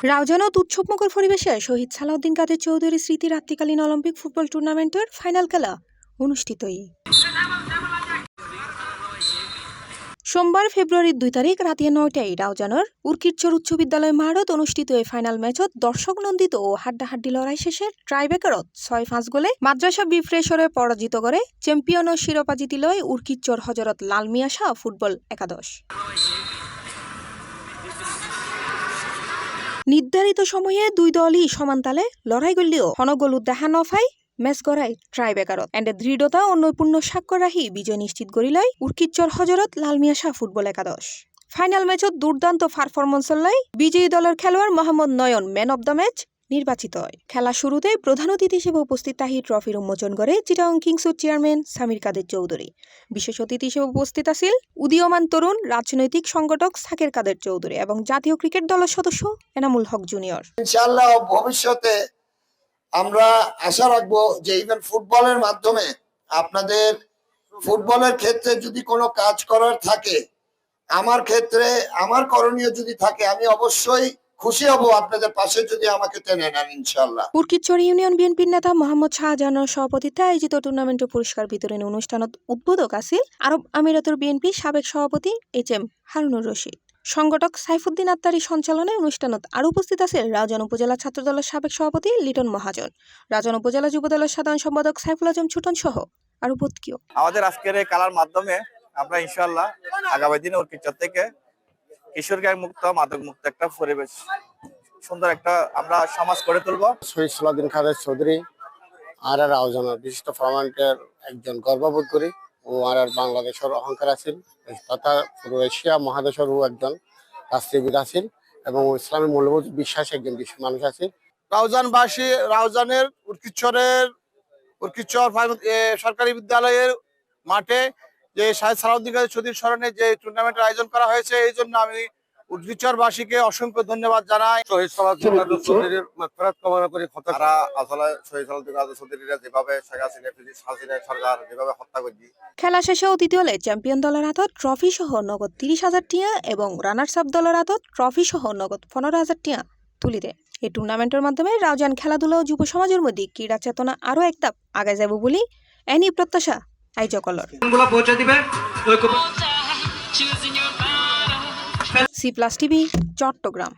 রাউজানত উৎসবমুখর পরিবেশে শহীদ সালাউদ্দিন কাদের চৌধুরী স্মৃতি রাত্রিকালীন অলিম্পিক ফুটবল টুর্নামেন্টের ফাইনাল খেলা অনুষ্ঠিত। সোমবার ফেব্রুয়ারির 2 তারিখ রাতে 9টায় রাউজানের উর্কিরচর উচ্চ বিদ্যালয় মাঠত অনুষ্ঠিত এই ফাইনাল ম্যাচত দর্শক নন্দিত ও হাড্ডাহাড্ডি লড়াই শেষে ট্রাইব্রেকারত 6-5 গোলে মাদ্রাসা বিফ্রেশরে পরাজিত করে চ্যাম্পিয়ন ও শিরোপা জিতি লয় উর্কিরচর হজরত লাল মিয়া শাহ ফুটবল একাদশ। নির্ধারিত সময়ে দুই দলই সমানতালে লড়াই করলেও হনগোল উদ্যাহা নফাই ম্যাচ গড়াই ট্রাইব্রেকারত এন্ড দৃঢ়তা ও নৈপুণ্য স্বাক্ষর রাখি বিজয় নিশ্চিত করিলয় উর্কিরচর হজরত লাল মিয়া শাহ ফুটবল একাদশ। ফাইনাল ম্যাচত দুর্দান্ত পারফরমেন্স লয় বিজয়ী দলের খেলোয়াড় মোহাম্মদ নয়ন ম্যান অব দ্য ম্যাচ নির্বাচিত হয়। খেলা শুরুতে প্রধান অতিথি হিসেবে উপস্থিত তাহি ট্রফির উন্মোচন করে চিটাগং কিংসের চেয়ারম্যান সামির কাদের চৌধুরী। বিশেষ অতিথি হিসেবে উপস্থিত আছিল উদীয়মান তরুণ রাজনৈতিক সংগঠক সাকের কাদের চৌধুরী এবং জাতীয় ক্রিকেট দলের সদস্য এনামুল হক জুনিয়র। ইনশাআল্লাহ ভবিষ্যতে আমরা আশা রাখবো যে ইভেন ফুটবলের মাধ্যমে আপনাদের ফুটবলের ক্ষেত্রে যদি কোনো কাজ করার থাকে, আমার ক্ষেত্রে আমার করণীয় যদি থাকে, আমি অবশ্যই খুশি হব আপনাদের পাশে যদি আমাকে টেনে নেন ইনশাআল্লাহ। উর্কিরচর ইউনিয়ন বিএনপির নেতা মোহাম্মদ শাহজাহানের সভাপতিত্বে আয়োজিত টুর্নামেন্টের পুরস্কার বিতরণী অনুষ্ঠানত উদ্বোধক আছিল আরব আমিরাতের বিএনপি সাবেক সভাপতি HM হারুনুর রশিদ। সংগঠক সাইফুদ্দিন আত্তারি সঞ্চালনে অনুষ্ঠানত আরও উপস্থিত আছে রাউজান উপজেলা ছাত্রদলের সাবেক সভাপতি লিটন মহাজন, রাউজান উপজেলা যুবদলের সাধারণ সম্পাদক সাইফুল আজম ছুটন সহ আরও প্রত্যেকেও। আমাদের আজকের এই খেলার মাধ্যমে আমরা ইনশাআল্লাহ আগামী দিনে উর্কিরচর থেকে কিশোর গ্যাং মুক্ত মাদক মুক্ত একটা পরিবেশ, সুন্দর একটা আমরা সমাজ গড়ে তুলবো। শহীদ সালাউদ্দিন কাদের চৌধুরী আর রাউজানের বিশিষ্ট ফরমান্টের একজন গর্ববোধ করি ও আর বাংলাদেশের অহংকার আছিল তথা পুরো এশিয়া মহাদেশের একজন রাষ্ট্রবিদ আছিল এবং ইসলামী মূল্যবোধ বিশ্বাসী একজন মানুষ আছিল। রাউজানবাসী রাউজানের উর্কিরচর সরকারি বিদ্যালয়ের মাঠে যে শহীদ সালাউদ্দিন কাদের চৌধুরীর স্মরণে যে টুর্নামেন্টের আয়োজন করা হয়েছে, এই জন্য আমি উর্কিরচরবাসীকে অসংখ্য ধন্যবাদ জানাই। শহীদ সালাউদ্দিন কাদের চৌধুরীর মাগফিরাত কামনা করি। তারা আসলে শহীদ সালাউদ্দিন কাদের চৌধুরীরা যেভাবে শেখ হাসিনা সরকার যেভাবে হত্যা করছি। খেলা শেষে অতিথি হলে চ্যাম্পিয়ন দলের হাতত ট্রফি সহ নগদ 30,000 টিয়া এবং রানার্স আপ দলের হাতত ট্রফি সহ নগদ 15,000 টিয়া তুলি দেয়। এই টুর্নামেন্টের মাধ্যমে রাউজান খেলাধুলা ও যুব সমাজের মধ্যে ক্রীড়া চেতনা আরও এক ধাপ আগায় যাব বলে এনি প্রত্যাশা আয়োজকলর। C+ TV Chittagong.